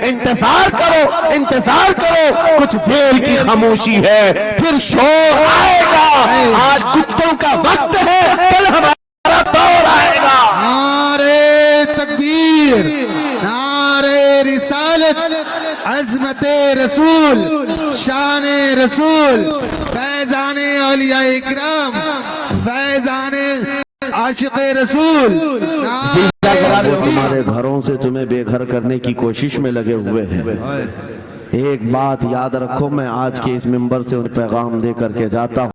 انتظار کرو انتظار کرو، کچھ دیر کی خاموشی ہے، پھر شور آئے گا۔ آج کتوں کا وقت ہے، کل ہمارا دور آئے گا۔ نعرہ تکبیر، نعرہ رسالت، عظمت رسول، شان رسول، فیضان اولیاء اکرام، فیضان عاشق رسول۔ تمہارے گھروں سے تمہیں بے گھر کرنے کی کوشش میں لگے ہوئے ہیں۔ ایک بات یاد رکھو، میں آج کے اس منبر سے ان پیغام دے کر کے جاتا ہوں،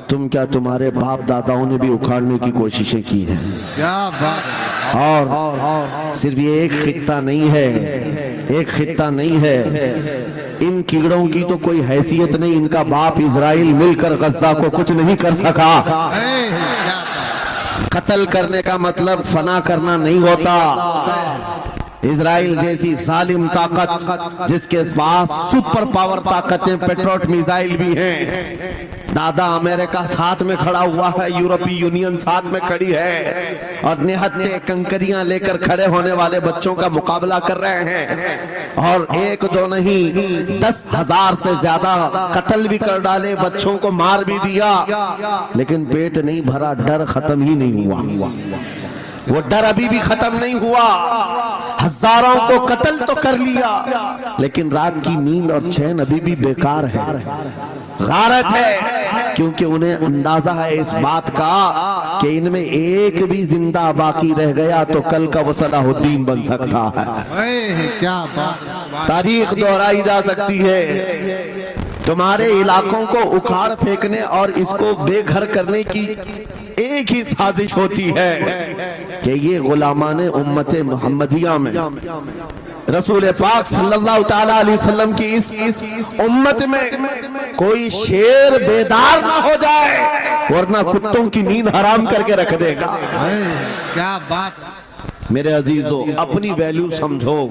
تم کیا تمہارے باپ داداؤں نے بھی اکھاڑنے کی کوششیں کی ہیں؟ کیا بات! اور صرف یہ ایک خطہ نہیں ہے، ایک خطہ نہیں ہے، ان کیڑوں کی تو کوئی حیثیت نہیں، ان کا باپ اسرائیل مل کر غزہ کو کچھ نہیں کر سکا۔ قتل کرنے کا مطلب فنا کرنا نہیں ہوتا۔ اسرائیل جیسی ظالم طاقت جس کے پاس سپر پاور طاقتیں، پیٹروٹ میزائل بھی ہیں، دادا امریکہ ساتھ میں کھڑا ہوا ہے، یورپی یونین ساتھ میں کھڑی ہے، اور نہتے کنکریاں لے کر کھڑے ہونے والے بچوں کا مقابلہ کر رہے ہیں، اور ایک دو نہیں 10,000 سے زیادہ قتل بھی کر ڈالے، بچوں کو مار بھی دیا، لیکن پیٹ نہیں بھرا، ڈر ختم ہی نہیں ہوا۔ وہ ڈر ابھی بھی ختم نہیں ہوا، ہزاروں کو قتل تو کر لیا، لیکن رات کی نیند اور چین ابھی بھی بیکار ہے، غارت ہے، کیونکہ انہیں اندازہ ہے اس بات کا کہ ان میں ایک بھی زندہ باقی رہ گیا تو کل کا وہ صلاح الدین بن سکتا ہے۔ کیا بات! تاریخ دہرائی جا سکتی ہے۔ تمہارے علاقوں کو اکھاڑ پھینکنے اور اس کو بے گھر کرنے کی ایک ہی سازش ہوتی ہے کہ یہ غلامان امت محمدیہ میں رسول پاک صلی اللہ تعالیٰ علیہ وسلم کی اس امت میں کوئی شیر بیدار نہ ہو جائے، ورنہ کتوں کی نیند حرام کر کے رکھ دے گا۔ کیا بات! میرے عزیزو، اپنی ویلیو سمجھو،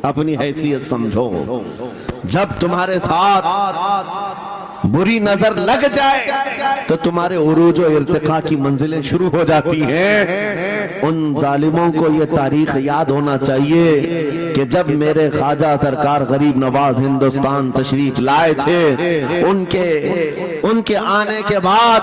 اپنی حیثیت سمجھو۔ جب تمہارے ساتھ بری نظر لگ جائے تو تمہارے عروج و ارتقاء کی منزلیں شروع ہو جاتی ہیں۔ ان ظالموں کو یہ تاریخ یاد ہونا چاہیے کہ جب میرے خواجہ سرکار غریب نواز ہندوستان تشریف لائے تھے، ان کے آنے کے بعد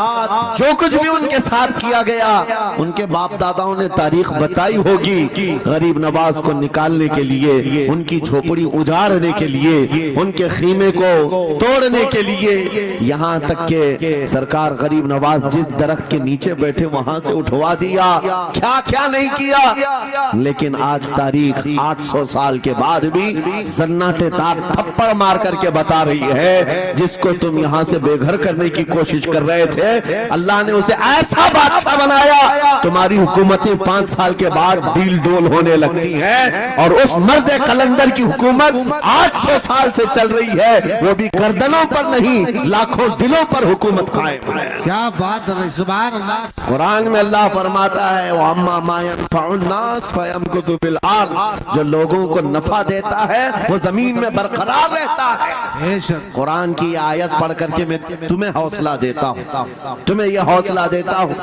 جو کچھ بھی ان کے ساتھ کیا گیا، ان کے باپ داداؤں نے تاریخ بتائی ہوگی۔ غریب نواز کو نکالنے کے لیے، ان کی جھوپڑی اجاڑنے کے لیے، ان کے خیمے کو توڑنے کے لیے، یہاں تک کہ سرکار غریب نواز جس درخت کے نیچے بیٹھے وہاں سے اٹھوا دیا، کیا کیا نہیں کیا۔ لیکن آج تاریخ 800 سال کے بعد بھی سناٹے دار تھپڑ مار کر کے بتا رہی ہے، جس کو تم یہاں سے بے گھر کرنے کی کوشش کر رہے تھے، اللہ نے اسے ایسا بادشاہ بنایا، تمہاری حکومتیں 5 سال کے بعد ڈیل ڈول ہونے لگتی ہیں، اور اس مرد قلندر کی حکومت 800 سال سے چل رہی ہے، وہ بھی گردنوں پر نہیں لاکھوں دلوں پر حکومت قائم ہے۔ کیا بات ہے! سبحان اللہ! قرآن میں اللہ فرماتا ہے وَأَمَّا مَا يَنْفَعُ النَّاسَ فَيَمْكُثُ فِي الْأَرْضِ، جو لوگوں کو نفع دیتا ہے وہ زمین میں برقرار رہتا ہے۔ قرآن کی آیت پڑھ کر کے میں تمہیں حوصلہ دیتا ہوں، تمہیں یہ حوصلہ دیتا ہوں۔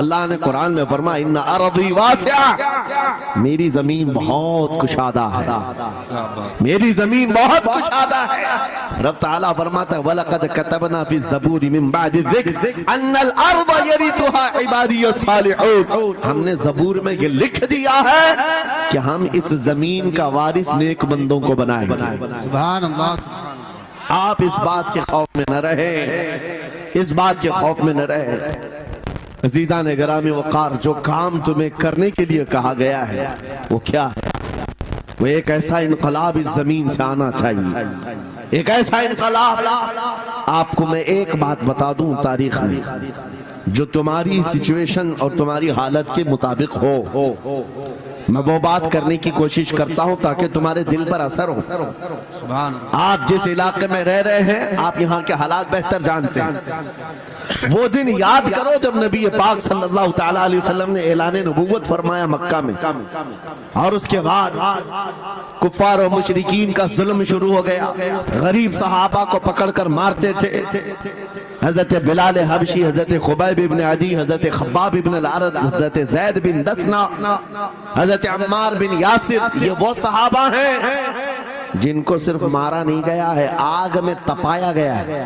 اللہ نے قرآن میں فرمایا اِنَّ أَرْضِي وَاسِعَةٌ، میری زمین بہت کشادہ ہے، میری زمین بہت کشادہ ہے۔ رب تعالیٰ فرماتا ہے وَلَقَدْ كَتَبْنَا فِي الزَّبُورِ مِن بَعْدِ الذِّكْرِ أَنَّ الْأَرْضَ يَرِثُهَا عِبَادِيَ الصَّالِحُونَ، ہم نے زبور میں یہ لکھ دیا ہے کہ ہم اس زمین کا وارث نیک بندوں کو بنائیں گے۔ سبحان اللہ! آپ اس بات کے خوف میں نہ رہیں، اس بات کے خوف میں نہ رہیں۔ عزیزان گرامی وقار، جو کام تمہیں کرنے کے لیے کہا گیا ہے وہ کیا ہے؟ وہ ایک ایسا انقلاب اس زمین سے آنا چاہیے، ایک ایسا انقلاب۔ آپ کو میں ایک بات بتا دوں، تاریخ میں جو تمہاری سچویشن اور تمہاری حالت کے مطابق ہو، میں وہ بات کرنے کی کوشش کرتا ہوں تاکہ تمہارے دل پر اثر ہو۔ آپ جس علاقے میں رہ رہے ہیں، آپ یہاں کے حالات بہتر جانتے ہیں۔ وہ دن یاد کرو جب نبی پاک صلی اللہ تعالیٰ علیہ وسلم نے اعلان نبوت فرمایا مکہ میں، اور اس کے بعد کفار و مشرکین کا ظلم شروع ہو گیا، غریب صحابہ کو پکڑ کر مارتے تھے۔ حضرت بلال حبشی، حضرت خبیب ابن عدی، حضرت خباب ابن العرد، حضرت زید بن دثنہ، حضرت عمار بن یاسر، یہ وہ صحابہ ہیں جن کو صرف مارا نہیں گیا ہے، آگ میں تپایا گیا ہے،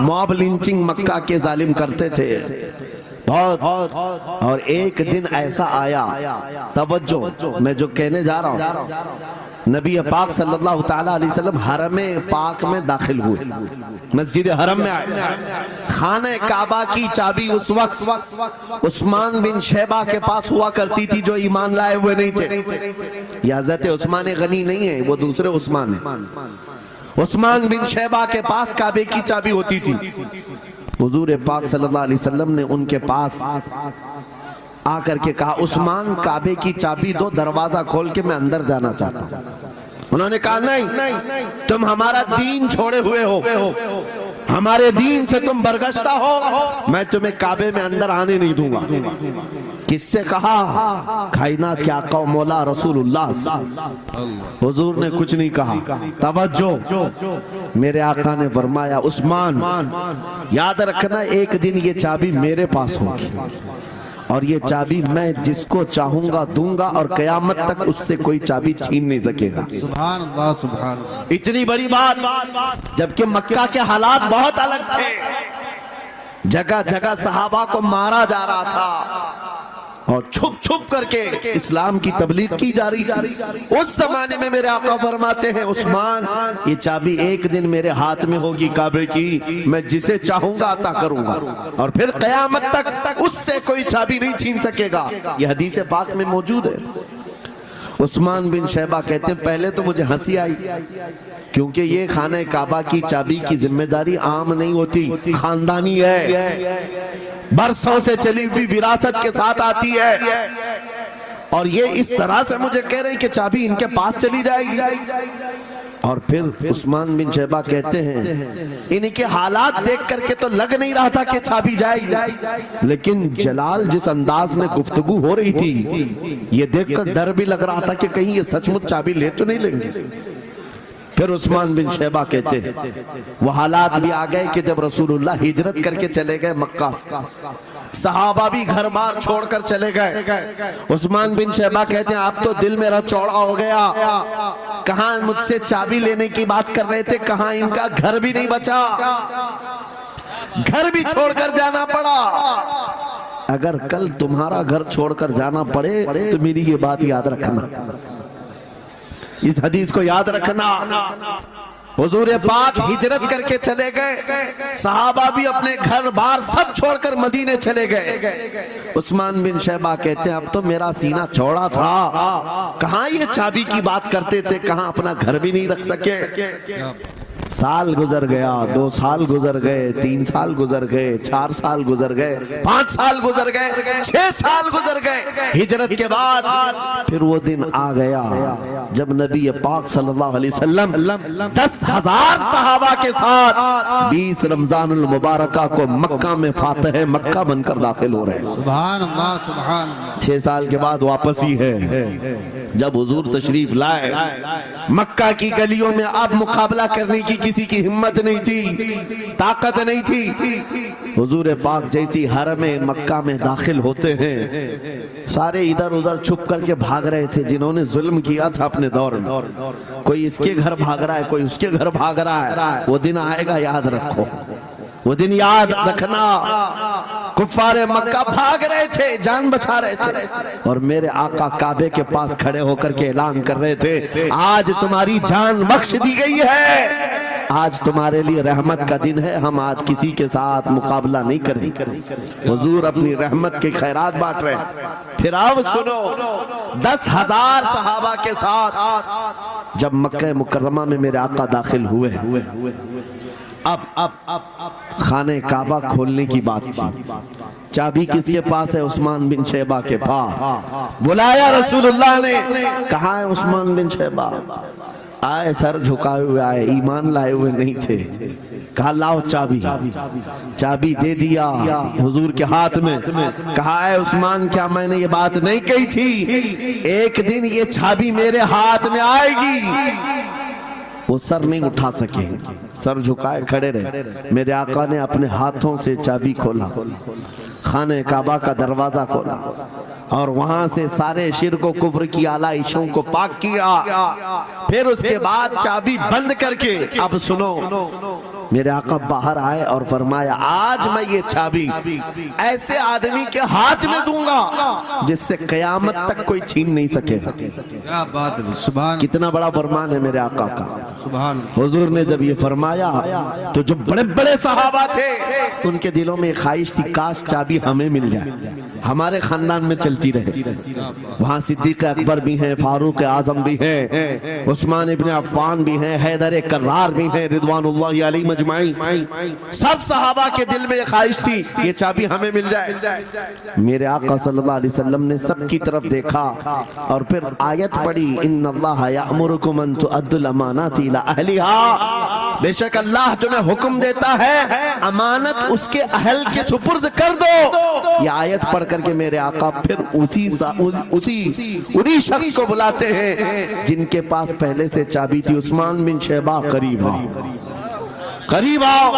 موب لنچنگ مکہ کے ظالم کرتے تھے بہت، اور ایک دن ایسا آیا، توجہ میں جو کہنے جا رہا ہوں، نبی پاک صلی اللہ تعالیٰ علیہ وسلم حرم پاک میں داخل ہوئے، مسجد حرم میں آئے، خانہ کعبہ کی چابی اس وقت عثمان بن شیبہ کے پاس ہوا کرتی تھی جو ایمان لائے ہوئے نہیں تھے۔ یہ حضرت عثمان غنی نہیں ہے، وہ دوسرے عثمان ہیں۔ عثمان بن شیبہ کے پاس کعبے کی چابی ہوتی تھی۔ حضور پاک صلی اللہ علیہ وسلم نے ان کے پاس آ کر کے کہا عثمان کعبے کی چابی دو، دروازہ کھول کے میں اندر جانا چاہتا ہوں۔ انہوں نے کہا نہیں، تم ہمارا دین چھوڑے ہوئے ہو، ہمارے دین سے تم برگشتہ ہو، میں تمہیں کعبے میں اندر آنے نہیں دوں گا۔ کس سے کہا؟ کائنات کے آقا و مولا رسول اللہ۔ حضور نے کچھ نہیں کہا۔ توجہ، میرے آقا نے فرمایا عثمان یاد رکھنا ایک دن یہ چابی میرے پاس ہوگی، اور یہ چابی میں جس کو چاہوں گا دوں گا، اور قیامت تک اس سے کوئی چابی چھین نہیں سکے گا۔ سبحان اللہ سبحان اللہ۔ اتنی بڑی بات، جبکہ مکہ کے حالات بہت الگ تھے، جگہ جگہ صحابہ کو مارا جا رہا تھا اور چھپ چھپ کر کے اسلام کی تبلیغ کی جا رہی تھی۔ اس زمانے میں میرے آقا فرماتے ہیں عثمان یہ چابی ایک دن میرے ہاتھ میں ہوگی کعبے کی، میں جسے چاہوں گا عطا کروں گا، اور پھر قیامت تک اس سے کوئی چابی نہیں چھین سکے گا۔ یہ حدیث پاک میں موجود ہے۔ عثمان بن شیبہ کہتے ہیں پہلے تو مجھے ہنسی آئی، کیونکہ یہ خانہ کعبہ کی چابی کی ذمہ داری عام نہیں ہوتی، خاندانی ہے، برسوں سے چلی ہوئی وراثت کے ساتھ آتی ہے، اور یہ اس طرح سے مجھے کہہ رہے ہیں کہ چابی ان کے پاس چلی جائے گی۔ اور پھر عثمان بن شیبہ کہتے ہیں ان کے حالات دیکھ کر کے تو لگ نہیں رہا تھا کہ چابی جائے گی، لیکن جلال جس انداز میں گفتگو ہو رہی تھی یہ دیکھ کر ڈر بھی لگ رہا تھا کہ کہیں یہ سچ مچ چابی لے تو نہیں لیں گے۔ پھر عثمان بن شیبہ کہتے ہیں وہ حالات بھی آ گئے کہ جب رسول اللہ ہجرت کر کے چلے گئے مکہ، صحابہ بھی گھر بار چھوڑ کر چلے گئے، عثمان بن شیبہ کہتے ہیں اب تو دل میرا چوڑا ہو گیا، کہاں مجھ سے چابی لینے کی بات کر رہے تھے، کہاں ان کا گھر بھی نہیں بچا، گھر بھی چھوڑ کر جانا پڑا۔ اگر کل تمہارا گھر چھوڑ کر جانا پڑے تو میری یہ بات یاد رکھنا، اس حدیث کو یاد رکھنا۔ حضور پاک ہجرت کر کے چلے گئے، صحابہ بھی اپنے گھر بار سب چھوڑ کر مدینے چلے گئے۔ عثمان بن شیبہ کہتے ہیں اب تو میرا سینہ چوڑا تھا، کہاں یہ چابی کی بات کرتے تھے، کہاں اپنا گھر بھی نہیں رکھ سکے۔ سال گزر گیا، 2 سال گزر گئے، 3 سال گزر گئے، 4 سال گزر گئے، 5 سال گزر گئے، 6 سال گزر گئے۔ ہجرت کے بعد پھر وہ دن آ گیا جب نبی پاک صلی اللہ علیہ وسلم 10,000 صحابہ کے ساتھ 20 رمضان المبارکہ کو مکہ میں فاتح مکہ بن کر داخل ہو رہے ہیں۔ سبحان اللہ سبحان اللہ۔ 6 سال کے بعد واپس ہی ہے جب حضور تشریف لائے، مکہ کی گلیوں میں اب مقابلہ کرنے کی کسی کی ہمت نہیں تھی، طاقت نہیں تھی۔ حضور پاک جیسی حرم مکہ میں داخل ہوتے ہیں، سارے ادھر ادھر چھپ کر کے بھاگ رہے تھے جنہوں نے ظلم کیا تھا اپنے دور میں، کوئی اس کے گھر بھاگ رہا ہے، کوئی اس کے گھر بھاگ رہا ہے۔ وہ دن آئے گا، یاد رکھو، وہ دن یاد رکھنا۔ کفار مکہ بھاگ رہے تھے، جان بچا رہے تھے، اور میرے آقا کعبے کے پاس کھڑے ہو کر کے اعلان کر رہے تھے آج تمہاری جان بخش دی گئی ہے، آج تمہارے لیے رحمت کا دن ہے، ہم آج کسی کے ساتھ مقابلہ نہیں کریں گے۔ حضور اپنی رحمت کے خیرات بانٹ رہے ہیں۔ پھر اب سنو، 10,000 صحابہ کے ساتھ جب مکہ مکرمہ میں میرے آقا داخل ہوئے، اب خانہ کعبہ کھولنے کی بات تھی۔ چابی کس کے پاس ہے؟ عثمان بن شیبہ کے پاس۔ بلایا رسول اللہ نے، کہاں ہے عثمان بن شیبہ؟ آئے، سر جھکائے ہوئے آئے، ایمان لائے ہوئے نہیں تھے۔ کہا لاؤ چابی، چابی دے دیا حضور کے ہاتھ میں۔ کہا اے عثمان کیا میں نے یہ بات نہیں کہی تھی ایک دن یہ چابی میرے ہاتھ میں آئے گی؟ وہ سر نہیں اٹھا سکے، سر جھکائے کھڑے رہے۔ میرے آقا نے اپنے ہاتھوں سے چابی کھولا، خانہ کعبہ کا دروازہ کھولا، اور وہاں سے سارے شرک و کفر کی آلائشوں کو پاک کیا. پھر اس کے بعد چابی بند کر کے اب سنو میرے آقا باہر آئے اور فرمایا آج میں یہ چابی ایسے آدمی کے ہاتھ میں دوں گا جس سے قیامت تک کوئی چھین نہیں سکے. کیا بات ہے سبحان کتنا بڑا فرمان ہے میرے آقا کا. سبحان حضور نے جب یہ فرمایا تو جو بڑے بڑے صحابہ تھے ان کے دلوں میں خواہش تھی کاش چابی ہمیں مل جائے, ہمارے خاندان میں چلتی رہے. وہاں صدیق اکبر بھی ہیں, فاروق اعظم بھی ہیں, عثمان ابن عفان بھی ہیں, حیدر کرار بھی ہیں رضوان اللہ علیہ مجمعین. سب صحابہ کے دل میں یہ خواہش تھی یہ چابی ہمیں مل جائے. میرے آقا صلی اللہ علیہ وسلم نے سب کی طرف دیکھا اور پھر آیت پڑھی ان اللہ یأمرکم ان تؤدوا الامانات الی اہلھا, بے شک اللہ تمہیں حکم دیتا ہے امانت اس کے اہل کے سپرد کر دو. یہ آیت پڑھ کر کے میرے آقا پھر انہی شخص کو بلاتے ہیں جن کے پاس پہلے سے چابی تھی, عثمان بن شیبہ قریب آؤ قریب آؤ.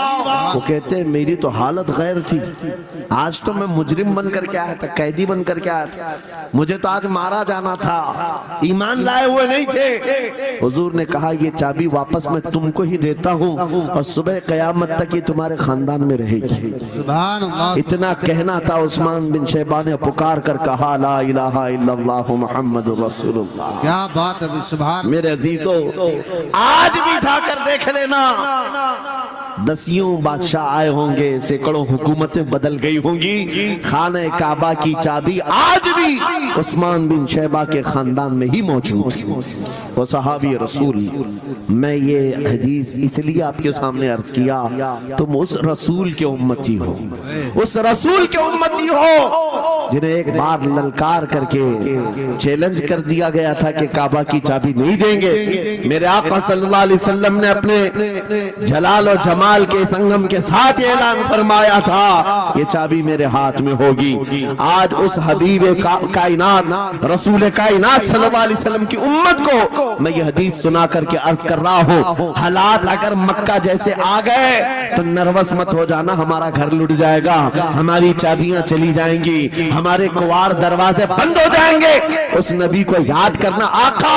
وہ کہتے ہیں میری تو حالت غیر تھی, آج تو میں مجرم بن کر کے آیا تھا, قیدی بن کر کے آیا تھا, مجھے تو آج مارا جانا تھا, ایمان لائے ہوئے نہیں تھے. حضور نے کہا یہ چابی واپس میں تم کو ہی دیتا ہوں اور صبح قیامت تک یہ تمہارے خاندان میں رہے گی. سبحان اللہ. اتنا کہنا تھا عثمان بن شیبہ نے پکار کر کہا لا الہ الا اللہ محمد رسول اللہ. کیا بات ہے سبحان. میرے عزیزو آج بھی جا کر دیکھ لینا, دسیوں بادشاہ آئے ہوں گے, سینکڑوں حکومتیں بدل گئی ہوں گی, خانہ کعبہ کی چابی آج بھی عثمان بن شیبہ کے خاندان میں ہی موجود ہے. وہ صحابی رسول. میں یہ حدیث اس لیے آپ کے سامنے عرض کیا تم اس رسول کے امتی ہو, اس رسول کے امتی ہو جنہیں ایک بار للکار کر کے چیلنج کر دیا گیا تھا کہ کعبہ کی چابی نہیں دیں گے. میرے آقا صلی اللہ علیہ وسلم نے اپنے جلال و جمال کے سنگم کے ساتھ اعلان فرمایا تھا یہ چابی میرے ہاتھ میں ہوگی. آج اس حبیب کائنات رسول کائنات صلی اللہ علیہ وسلم کی امت کو میں یہ حدیث سنا کر کے عرض کر رہا ہوں, حالات اگر مکہ جیسے آ گئے تو نروس مت ہو جانا, ہمارا گھر لٹ جائے گا, ہماری چابیاں چلی جائیں گی, ہمارے کواڑ دروازے بند ہو جائیں گے. اس نبی کو یاد کرنا آقا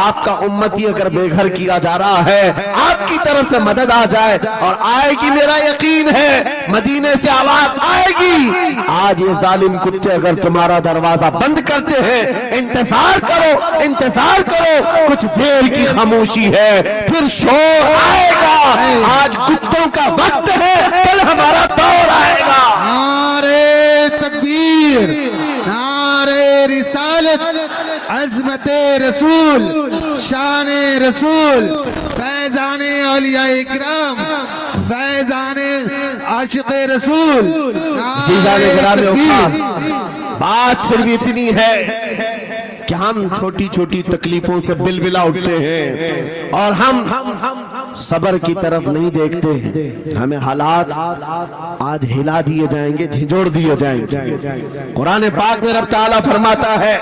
آپ کا امتی اگر بے گھر کیا جا رہا ہے آپ کی طرف سے مدد آ جائے اور آئے گی, میرا یقین ہے مدینے سے آواز آئے گی. آج یہ ظالم کتے اگر تمہارا دروازہ بند کرتے ہیں انتظار کرو, انتظار کرو, کچھ دیر کی خاموشی ہے پھر شور آئے گا. آج کتوں کا وقت ہے, کل ہمارا دور آئے گا. نعرے تکبیر, نعرے رسالت, عظمت رسول, شان رسول, فیضان اولیاء اکرام, فیضان عاشق رسول. بات صرف اتنی ہے کہ ہم چھوٹی چھوٹی تکلیفوں سے بلبلا اٹھتے ہیں اور ہم صبر کی طرف نہیں دیکھتے. ہمیں حالات آج ہلا دیے جائیں گے, جھنجھوڑ دیے جائیں گے. قرآن پاک میں رب تعالیٰ فرماتا ہے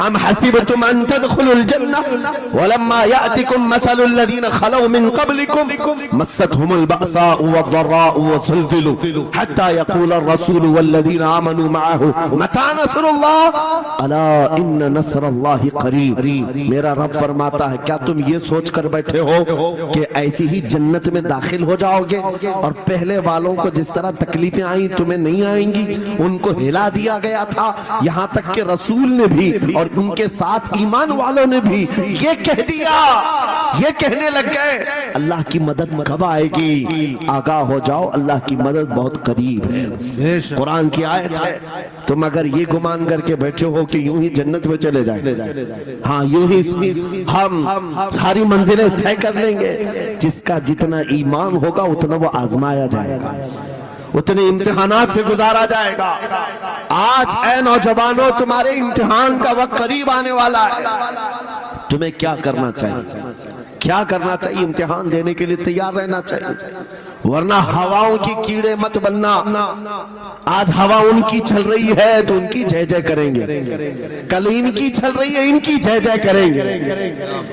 ام حسبتم ان تدخلوا الجنہ ولما یأتکم مثل الذین خلوا من قبلکم مستهم البأساء والضراء وزلزلوا حتى يقول الرسول والذین آمنوا معه متى نصر اللہ الا ان نصر اللہ قریب. میرا رب فرماتا ہے کیا تم یہ سوچ کر بیٹھے ہو کہ ایسی ہی جنت میں داخل ہو جاؤ گے اور پہلے والوں کو جس طرح تکلیفیں آئیں تمہیں نہیں آئیں گی؟ ان کو ہلا دیا گیا تھا, یہاں تک کہ رسول نے بھی اور ان کے ساتھ ایمان والوں نے بھی یہ کہہ دیا, یہ کہنے لگ گئے اللہ کی مدد کب آئے گی؟ آگاہ ہو جاؤ اللہ کی مدد بہت قریب ہے. قرآن کی آیت ہے. تم اگر یہ گمان کر کے بیٹھے ہو کہ یوں ہی جنت میں چلے جائیں, ہاں یوں ہی ہم ساری منزلیں طے کر لیں گے, جس کا جتنا ایمان ہوگا اتنا وہ آزمایا جائے گا, اتنے امتحانات سے گزارا جائے گا. آج اے نوجوانوں تمہارے امتحان کا وقت قریب آنے والا ہے. تمہیں کیا کرنا چاہیے؟ کیا کرنا چاہیے؟ امتحان دینے کے لیے تیار رہنا چاہیے, ورنہ ہواؤں کی کیڑے مت بننا. آج ہوا ان کی چل رہی ہے تو ان کی جے جے کریں گے, کل ان کی چل رہی ہے ان کی جے جے کریں گے.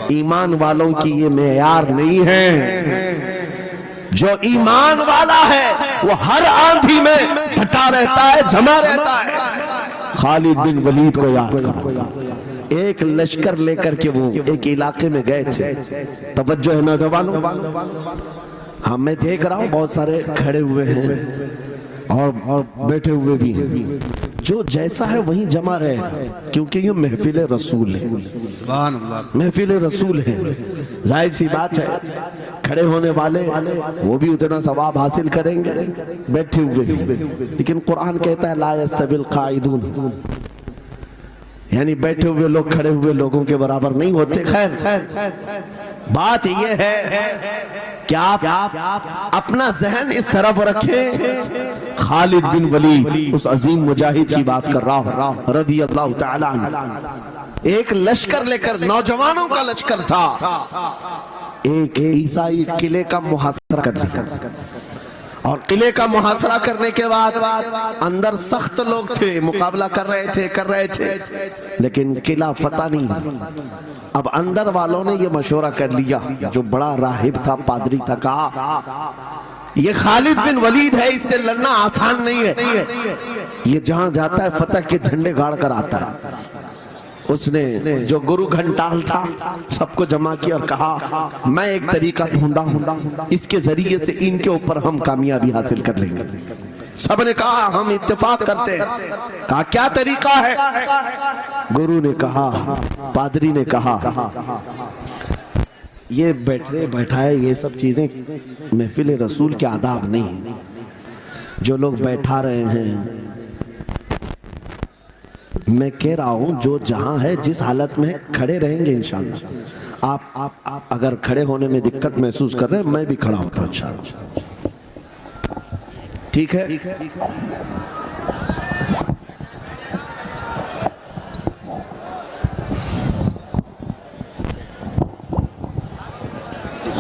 ایمان والوں کی یہ معیار نہیں ہے. جو ایمان والا ہے وہ ہر آندھی میں ڈٹا رہتا ہے, جمع رہتا ہے. خالد بن ولید کو یاد کرو. ایک لشکر لے کر کے وہ ایک علاقے میں گئے تھے. توجہ ہے نوجوانوں. ہاں میں دیکھ رہا ہوں بہت سارے کھڑے ہوئے ہیں اور بیٹھے ہوئے بھی ہیں. جو جیسا ہے وہیں جمع رہے, کیونکہ یہ محفل رسول ہے. محفل رسول ہے. ظاہر سی بات ہے کھڑے ہونے والے وہ بھی اتنا ثواب حاصل کریں گے بیٹھے ہوئے. لیکن قرآن کہتا ہے لا یستوی القاعدون, یعنی بیٹھے ہوئے لوگ کھڑے ہوئے لوگوں کے برابر نہیں ہوتے. خیر بات یہ ہے کہ آپ اپنا ذہن اس طرف رکھیں. خالد بن ولید اس عظیم مجاہد کی بات کر رہا ہوں رضی اللہ تعالی عنہ. ایک لشکر لے کر, نوجوانوں کا لشکر تھا. ایک عیسائی قلعے کا محاصرہ کر لیا, اور قلعے کا محاصرہ کرنے کے بعد اندر سخت لوگ تھے, مقابلہ کر رہے تھے لیکن قلعہ فتح نہیں. اب اندر والوں نے یہ مشورہ کر لیا, جو بڑا راہب تھا, پادری تھا, کہا یہ خالد بن ولید ہے, اس سے لڑنا آسان نہیں ہے. یہ جہاں جاتا ہے فتح کے جھنڈے گاڑ کر آتا ہے. اس نے جو گرو گھنٹال تھا سب کو جمع کیا اور کہا میں ایک طریقہ ڈھونڈا ہوں, اس کے ذریعے سے ان کے اوپر ہم کامیابی حاصل کر لیں گے. سب نے کہا ہم اتفاق کرتے ہیں. کہا کیا طریقہ ہے؟ گرو نے کہا, پادری نے کہا یہ بیٹھائے یہ سب چیزیں محفل رسول کے آداب نہیں. جو لوگ بیٹھا رہے ہیں, میں کہہ رہا ہوں جو جہاں ہے جس حالت میں کھڑے رہیں گے انشاءاللہ. آپ اگر کھڑے ہونے میں دقت محسوس کر رہے ہیں میں بھی کھڑا ہوتا ہوں انشاءاللہ. ٹھیک ہے؟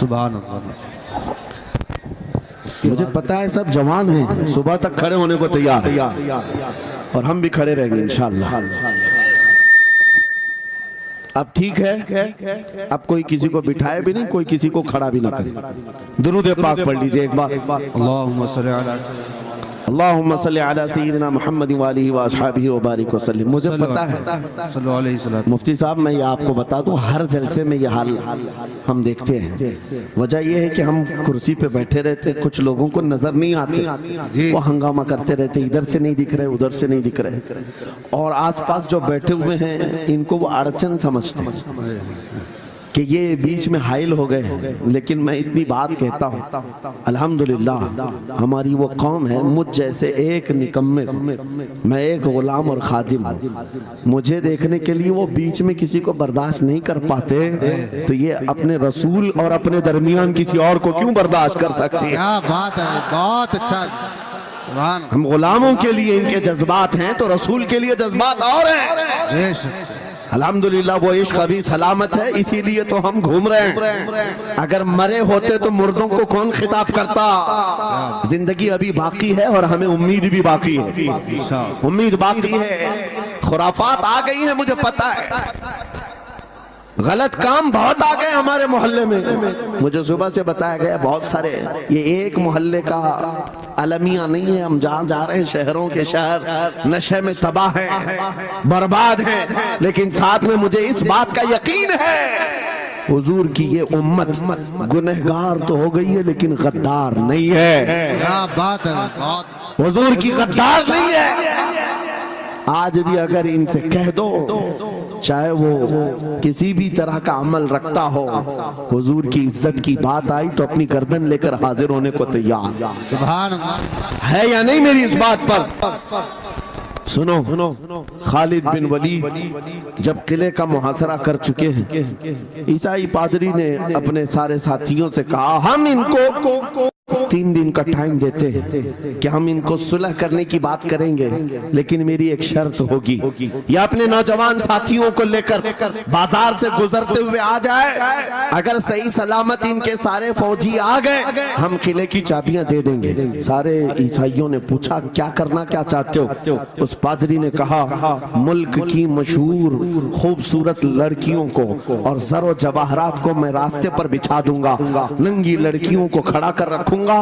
سبحان اللہ. مجھے پتا ہے سب جوان ہیں, صبح تک کھڑے ہونے کو تیار ہیں, اور ہم بھی کھڑے رہیں گے انشاءاللہ. اب ٹھیک ہے, اب کوئی کسی کو بٹھائے بھی نہیں, کوئی کسی کو کھڑا بھی نہ کرے. درود پاک پڑھ لیجئے ایک بار. اللہم صلی علی اللہم صلی علی سیدنا محمد وآلہ وآصحابہ وبارک وسلم. مجھے پتا ہے صلی اللہ علیہ وسلم. مفتی صاحب میں یہ آپ کو بتا دوں, ہر جلسے میں یہ حال ہم دیکھتے ہیں. وجہ یہ ہے کہ ہم کرسی پہ بیٹھے رہتے, کچھ لوگوں کو نظر نہیں آتے, وہ ہنگامہ کرتے رہتے, ادھر سے نہیں دکھ رہے ادھر سے نہیں دکھ رہے, اور آس پاس جو بیٹھے ہوئے ہیں ان کو وہ اڑچن سمجھتے ہیں کہ یہ بیچ میں حائل ہو گئے. لیکن میں اتنی بات کہتا ہوں, الحمدللہ ہماری وہ قوم ہے, مجھ جیسے ایک نکمے, میں ایک غلام اور خادم ہوں, مجھے دیکھنے کے لیے وہ بیچ میں کسی کو برداشت نہیں کر پاتے, تو یہ اپنے رسول اور اپنے درمیان کسی اور کو کیوں برداشت کر سکتے ہیں؟ کیا بات ہے, بہت اچھا. ہم غلاموں کے لیے ان کے جذبات ہیں تو رسول کے لیے جذبات اور ہیں. الحمدللہ وہ عشق ابھی سلامت ہے, اسی لیے تو ہم گھوم رہے ہیں. اگر مرے ہوتے تو مردوں کو کون خطاب کرتا؟ زندگی ابھی باقی ہے اور ہمیں امید بھی باقی ہے, امید باقی ہے. خرافات آ گئی ہیں مجھے پتا ہے, غلط کام بہت آ گئے ہمارے محلے میں. مجھے صبح سے بتایا گیا بہت سارے, یہ ایک محلے کا المیہ نہیں ہے, ہم جہاں جا رہے ہیں شہروں کے شہر نشے میں تباہ ہیں, برباد ہیں, لیکن ساتھ میں مجھے اس بات کا یقین ہے حضور کی یہ امت گنہگار تو ہو گئی ہے لیکن غدار نہیں ہے. کیا بات ہے, حضور کی غدار نہیں ہے. آج بھی اگر ان سے کہہ دو, چاہے وہ کسی بھی طرح کا عمل رکھتا ہو, حضور کی عزت کی بات آئی تو اپنی گردن لے کر حاضر ہونے کو تیار. سبحان اللہ. ہے یا نہیں میری اس بات پر؟ سنو, خالد بن ولید جب قلعے کا محاصرہ کر چکے ہیں, عیسائی پادری نے اپنے سارے ساتھیوں سے کہا ہم ان کو 3 دن کا ٹائم دیتے ہیں کہ ہم ان کو صلح کرنے کی بات کریں گے, لیکن میری ایک شرط ہوگی. یہ اپنے نوجوان ساتھیوں کو لے کر بازار سے گزرتے ہوئے آ جائے, اگر صحیح سلامت ان کے سارے فوجی آ گئے ہم قلعے کی چابیاں دے دیں گے. سارے عیسائیوں نے پوچھا کیا کرنا کیا چاہتے ہو؟ اس پادری نے کہا ملک کی مشہور خوبصورت لڑکیوں کو اور زر و جواہرات کو میں راستے پر بچھا دوں گا, ننگی لڑکیوں کو کھڑا کر رکھوں گا,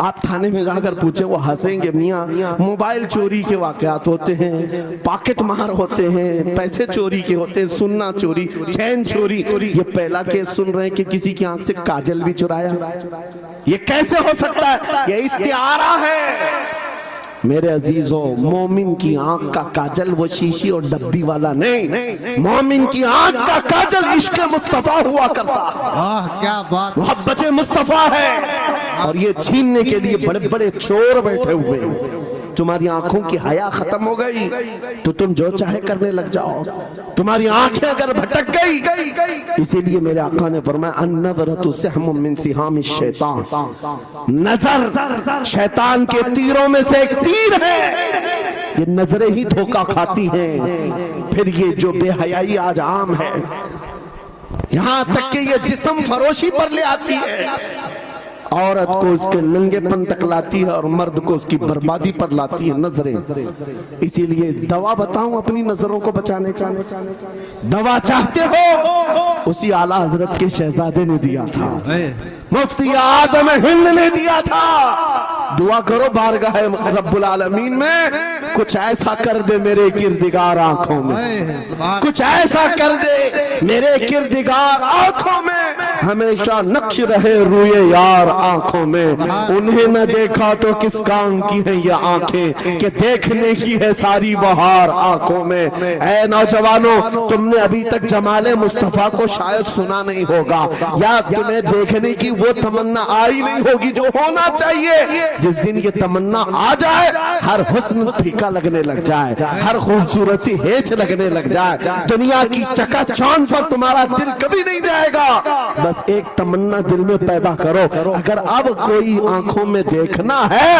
آپ تھانے میں جا کر پوچھیں وہ ہنسیں گے. میاں موبائل چوری کے واقعات ہوتے ہیں, پاکٹ مار ہوتے ہیں, پیسے چوری کے ہوتے ہیں, سننا چوری, چین چوری. یہ پہلا کیس سن رہے ہیں کہ کسی کی آنکھ سے کاجل بھی چرایا. یہ کیسے ہو سکتا ہے؟ یہ استعارہ ہے. میرے عزیزوں, مومن کی آنکھ کا کاجل وہ شیشی اور ڈبی والا نہیں, مومن کی آنکھ کا کاجل عشق مصطفیٰ ہوا کرتا. کیا بات, محبت مصطفیٰ ہے. اور یہ چھیننے کے لیے بڑے بڑے چور بیٹھے ہوئے ہیں. تمہاری آنکھوں کی حیا ختم ہو گئی تو تم جو چاہے کرنے لگ جاؤ. تمہاری آنکھیں اگر بھٹک گئی, اسی لیے میرے آقا نے فرمایا النظرۃ سہم من سہام الشیطان, نظر شیطان کے تیروں میں سے ایک تیر ہے. یہ نظریں ہی دھوکہ کھاتی ہیں. پھر یہ جو بے حیائی آج عام ہے, یہاں تک کہ یہ جسم فروشی پر لے آتی ہے, عورت کو اس کے ننگے پن تک لاتی ہے اور مرد کو اس کی بربادی پر لاتی ہے نظریں. اسی لیے دوا بتاؤں اپنی نظروں کو بچانے کا, دوا چاہتے ہو اسی اعلیٰ حضرت کے شہزادے نے دیا تھا, مفتی اعظم ہند نے دیا تھا. دعا کرو بارگاہ رب العالمین میں کچھ ایسا کر دے میرے کردگار آنکھوں میں, کچھ ایسا کر دے میرے کردگار آنکھوں میں, ہمیشہ نقش رہے روئے یار آنکھوں میں. انہیں نہ دیکھا تو کس کام کی ہیں یہ آنکھیں کہ دیکھنے کی ہے ساری بہار آنکھوں میں. اے نوجوانوں, تم نے ابھی تک جمال مصطفیٰ کو شاید سنا نہیں ہوگا, یا تمہیں دیکھنے کی وہ تمنا آئی نہیں ہوگی جو ہونا چاہیے. جس دن یہ تمنا آ جائے, ہر حسن پھیکا لگنے لگ جائے, ہر خوبصورتی ہیچ لگنے لگ جائے, دنیا کی چکا چوند پر تمہارا دل کبھی نہیں جائے گا. بس ایک تمنا دل میں پیدا کرو, اگر اب کوئی آنکھوں میں دیکھنا ہے,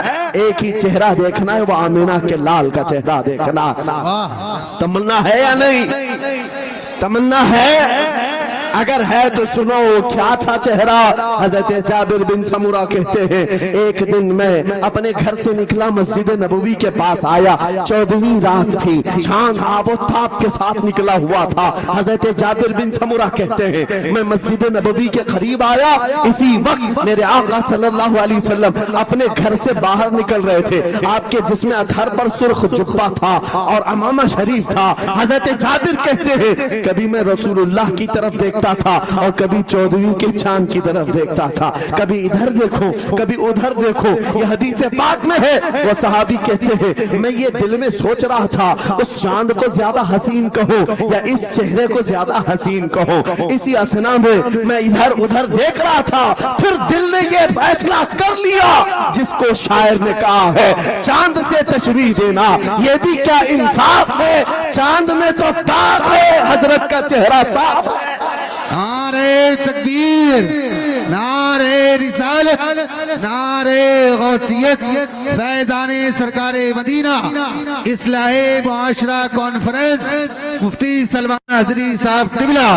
ایک ہی چہرہ دیکھنا ہے, وہ آمینہ کے لال کا چہرہ دیکھنا. تمنا ہے یا نہیں؟ تمنا ہے؟ اگر ہے تو سنو کیا تھا چہرہ. حضرت جابر بن سمورہ کہتے ہیں ایک دن میں اپنے گھر سے نکلا, مسجد نبوی کے پاس آیا, 14ویں رات تھی, چاند آب و تاب کے ساتھ نکلا ہوا تھا. حضرت جابر بن سمورہ کہتے ہیں میں مسجد نبوی کے قریب آیا, اسی وقت میرے آقا صلی اللہ علیہ وسلم اپنے گھر سے باہر نکل رہے تھے. آپ کے جسم اطہر پر سرخ جبہ تھا اور امامہ شریف تھا. حضرت جابر کہتے ہیں کبھی میں رسول اللہ کی طرف دیکھتا تھا اور کبھی 14ویں کے چاند کی طرف دیکھتا تھا, کبھی ادھر دیکھو کبھی ادھر دیکھو. یہ حدیث پاک میں ہے. وہ صحابی کہتے ہیں میں یہ دل میں سوچ رہا تھا اس چاند کو زیادہ حسین کہو یا اس چہرے کو زیادہ حسین کہو. اسی اثنا میں ادھر ادھر دیکھ رہا تھا, پھر دل نے یہ فیصلہ کر لیا جس کو شاعر نے کہا ہے چاند سے تشبیہ دینا یہ بھی کیا انصاف ہے, چاند میں تو داغ ہے, حضرت کا چہرہ صاف ہے. نعرے تکبیر, نعرے رسالت, نعرے غوثیت, فیضان سرکار مدینہ, اصلاح معاشرہ کانفرنس, مفتی سلمان حضری صاحب قبلہ.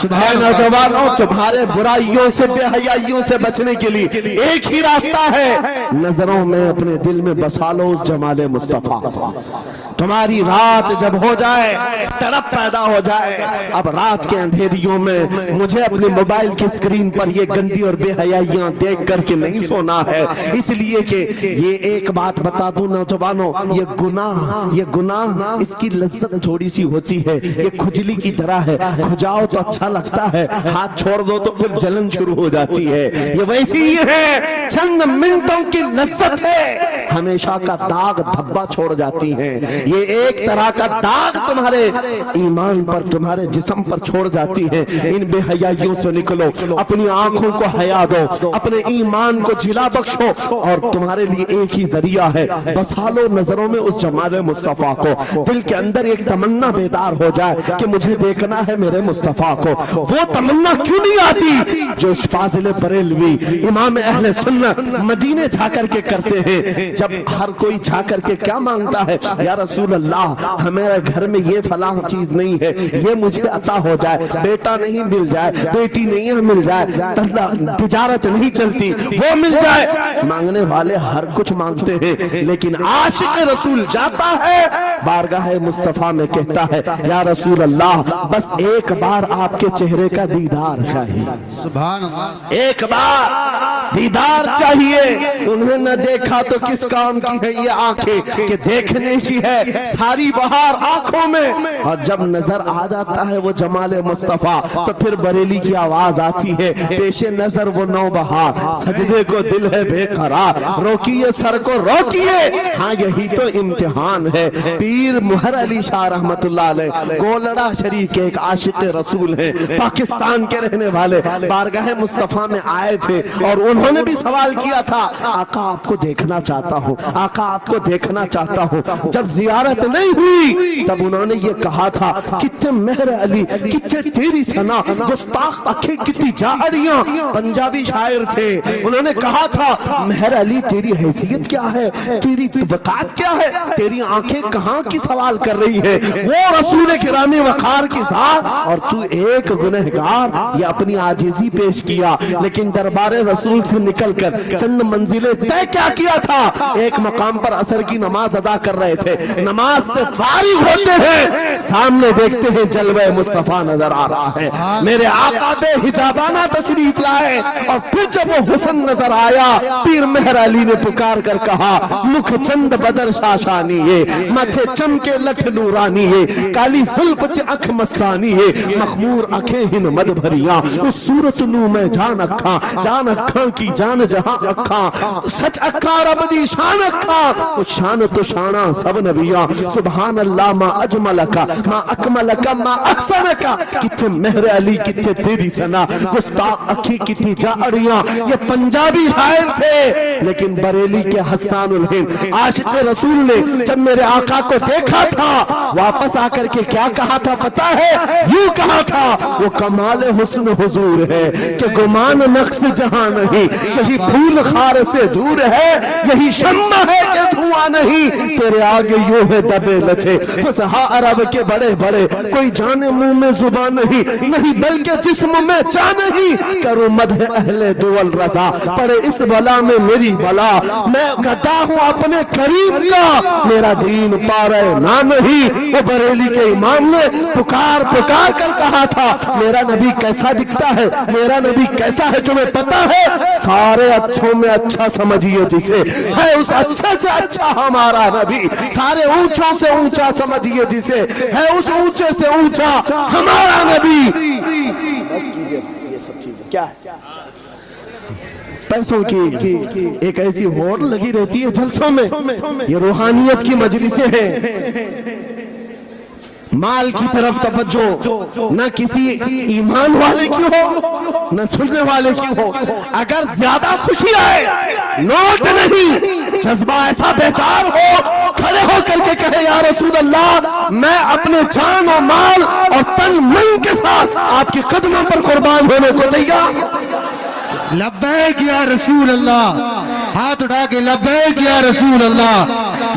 اے نوجوانوں, تمہارے برائیوں سے بے حیائیوں سے بچنے کے لیے ایک ہی راستہ ہے, نظروں میں اپنے دل میں بسا لو اس جمال مصطفیٰ کو. تمہاری رات جب ہو جائے, طرف پیدا ہو جائے, اب رات کے اندھیریوں میں مجھے اپنے موبائل کی اسکرین پر یہ گندی اور بے حیائیاں دیکھ کر کے نہیں سونا ہے, اس لیے کہ یہ ایک بات بتا دوں نوجوانوں, یہ گناہ اس کی لذت تھوڑی سی ہوتی ہے, یہ کھجلی کی طرح ہے, کھجاؤ تو اچھا لگتا ہے, ہاتھ چھوڑ دو تو پھر جلن شروع ہو جاتی ہے. یہ ویسی ہی ہے, چند منٹوں کی لذت ہے, ہمیشہ کا داغ دھبا چھوڑ جاتی ہے. یہ ایک طرح کا داغ تمہارے ایمان پر, تمہارے جسم پر چھوڑ جاتی ہے. ان بے حیائیوں سے نکلو, اپنی آنکھوں کو حیا دو, اپنے ایمان کو جلا بخشو, اور تمہارے لیے ایک ہی ذریعہ ہے, بسا لو نظروں میں اس جمال مصطفیٰ کو. دل کے اندر ایک تمنا بیدار ہو جائے کہ مجھے دیکھنا ہے میرے مصطفیٰ کو. وہ تمنا کیوں نہیں آتی جو فاضل بریلوی امام اہل سنت مدینے جا کر کے کرتے ہیں؟ جب ہر کوئی جا کر کے کیا مانگتا ہے, یا رسول اللہ ہمارے گھر میں یہ فلاں چیز نہیں ہے, یہ مجھے عطا ہو جائے, بیٹا نہیں مل جائے, بیٹی نہیں مل جائے, تجارت نہیں چلتی وہ مل جائے. مانگنے والے ہر کچھ مانگتے ہیں, لیکن عاشق رسول جاتا ہے بارگاہ مصطفیٰ میں کہتا ہے یا رسول اللہ بس ایک بار آپ کے چہرے کا دیدار چاہیے, سبحان اللہ, ایک بار دیدار چاہیے. انہیں نہ دیکھا تو کس کام کی ہے یہ آنکھیں کہ دیکھنے کی ہے ساری بہار آنکھوں میں. اور جب نظر آ جاتا ہے وہ جمال مصطفیٰ تو پھر بریلی کی آواز آتی ہے پیش نظر وہ نو بہار, سجدے کو دل ہے بے قرار, روکیے سر کو روکیے, ہاں یہی تو امتحان ہے. پیر مہر علی شاہ رحمت اللہ علیہ گولڑا شریف کے ایک عاشق رسول ہیں, پاکستان کے رہنے والے, بارگاہ مصطفیٰ میں آئے تھے اور انہوں نے بھی سوال کیا تھا, آقا آپ کو دیکھنا چاہتا ہوں, آقا آپ کو دیکھنا چاہتا ہوں. جب زیارت نہیں ہوئی تب انہوں نے یہ کہا تھا کتنے مہر علی کتنے تیری ثنا, گستاخ آنکھیں کتنی جاہریاں. پنجابی شاعر تھے, انہوں نے کہا تھا مہر علی تیری حیثیت کیا ہے, تیری طبقات کیا ہے, تیری آنکھیں کہاں کی سوال کر رہی ہے, وہ رسول کرام وقار کی ذات اور تو ایک گنہگار. یہ اپنی عاجزی پیش کیا لیکن دربار رسول سے نکل کر چند منزلیں طے کیا تھا. ایک مقام پر عصر کی نماز ادا کر رہے تھے, نماز سے فارغ ہوتے ہیں سامنے دیکھتے ہیں جلوہ مصطفیٰ نظر آ رہا ہے. میرے آقا بے حجابانہ تشریف لائے اور پھر جب وہ حسن نظر آیا پیر مہر علی نے پکار کر کہا مکھ چند بدر شاشانی ہے, ماتھے چمکے لٹھ نورانی ہے, کالی زلف تے اکھ مستانی ہے, مخمور اکھیں ہن مد بھریاں, اس صورت نو میں جان اکھاں, جان اکھاں کی جان جہاں اکھاں, سچ اکھاں رب دی شان اکھاں, اس شان تو شانہ سب نبیاں. سبحان اللہ ما اجملکا ما اکملکا ما احسنکا. کتنے مہر علی کتنے تیری ثنا, گستاخ اکھی کتنی جاڑیاں. یہ پنجابی شاعر تھے لیکن بریلی کے حسان الہند عاشق رسول نے جب میرے آقا کو دیکھا تھا واپس آ کر کے کیا کہا تھا پتا ہے, یوں کہا تھا وہ کمال حسن حضور ہے کہ گمان نقص جہاں نہیں, یہی پھول خار سے دور ہے, یہی شمع ہے کہ دھواں نہیں, تیرے آگے یوں ہے دبے لچے فصحا عرب کے بڑے بڑے, کوئی جانے منہ میں زبان نہیں, نہیں بلکہ جسم میں جان نہیں. کرو مدح اہل دول رضا پڑے اس بلا میں میری بلا, میں گدا ہوں اپنے کریم کا, میرا دین پارے نہ نہیں. وہ بریلی کے امام نے پکار کر کہا تھا میرا نبی کیسا دکھتا ہے, میرا نبی کیسا ہے تمہیں پتا ہے, سارے اچھوں میں اچھا سمجھیے جسے ہے, اس اچھے سے اچھا ہمارا نبی, سارے اونچوں سے اونچا سمجھیے جسے ہے, اس اونچے سے اونچا ہمارا نبی. بس کیجئے یہ سب چیزیں کیا ہے, پیسوں کی ایک ایسی ہوڑ لگی رہتی ہے جلسوں میں, یہ روحانیت کی مجلسیں ہیں. مال کی طرف توجہ نہ کسی ایمان والے کی ہو نہ سننے والے کی ہو. اگر زیادہ خوشی آئے نوٹ نہیں, جذبہ ایسا بہتر ہو کھڑے ہو کر کے کہے یا رسول اللہ میں اپنے جان و مال اور تن من کے ساتھ آپ کی قدموں پر قربان ہونے کو تیار. لبیک یا رسول اللہ, ہاتھ اٹھا کے لبیک یا رسول اللہ,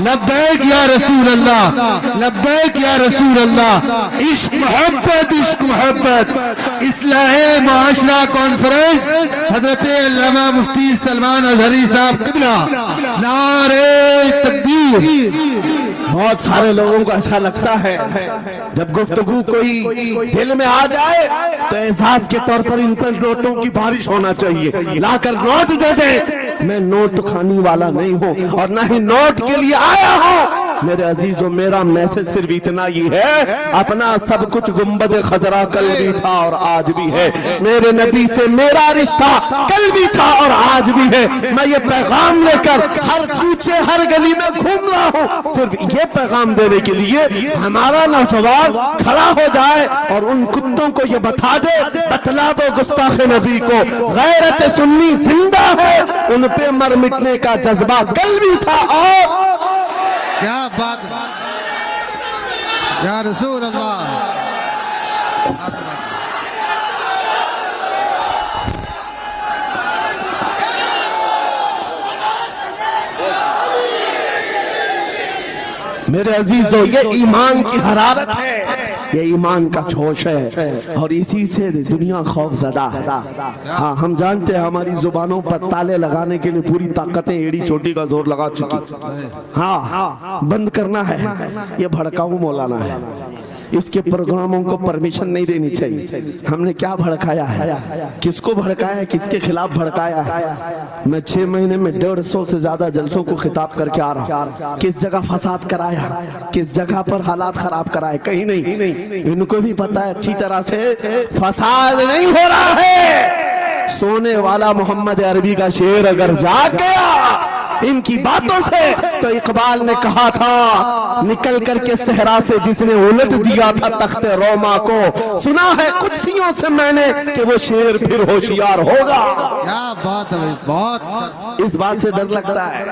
لبیک یا رسول اللہ, لبیک یا رسول اللہ. عشق محبت اصلاح معاشرہ کانفرنس حضرت علامہ مفتی سلمان اظہری صاحب قبلہ, نعرہ تکبیر. بہت سارے لوگوں کو ایسا لگتا ہے جب گفتگو کوئی دل میں آ جائے تو احساس کے طور پر ان پر نوٹوں کی بارش ہونا چاہیے, لا کر نوٹ دے دیں. میں نوٹ کھانی والا نہیں ہوں اور نہ ہی نوٹ کے لیے آیا ہوں. میرے عزیزوں میرا میسج صرف اتنا ہی ہے, اپنا سب کچھ گنبد خضرا کل بھی تھا اور آج بھی ہے, میرے نبی سے میرا رشتہ کل بھی تھا اور آج بھی ہے. میں یہ پیغام لے کر ہر کوچے ہر گلی میں گھوم رہا ہوں, صرف یہ پیغام دینے کے لیے ہمارا نوجوان کھڑا ہو جائے اور ان کتوں کو یہ بتا دے, بتلا دو گستاخ نبی کو غیرت سنی زندہ ہے, ان پہ مر مٹنے کا جذبہ کل بھی تھا. اور کیا بات یا رسول اللہ. میرے عزیزو یہ ایمان کی حرارت ہے, یہ ایمان کا جوش ہے اور اسی سے دنیا خوف زدہ ہے. ہاں ہم جانتے ہیں ہماری زبانوں پر تالے لگانے کے لیے پوری طاقتیں ایڑی چوٹی کا زور لگا چکی. ہاں بند کرنا ہے, یہ بھڑکاؤ مولانا ہے, اس کے پروگراموں کو پرمیشن نہیں دینی چاہیے. ہم نے کیا بھڑکایا ہے, کس کو بھڑکایا ہے, کس کے خلاف بھڑکایا ہے؟ میں 6 مہینے میں 150 سے زیادہ جلسوں کو خطاب کر کے آ رہا. کس جگہ فساد کرایا, کس جگہ پر حالات خراب کرائے؟ کہیں نہیں. ان کو بھی پتا ہے اچھی طرح سے فساد نہیں ہو رہا ہے. سونے والا محمد عربی کا شعر اگر جاگ گیا ان کی باتوں سے تو اقبال نے کہا تھا نکل کر کے صحرا سے جس نے الٹ دیا تھا تخت روما کو, سنا ہے قدسیوں سے میں نے کہ وہ شیر پھر ہوشیار ہوگا. کیا بات ہے, بہت. اس بات سے ڈر لگتا ہے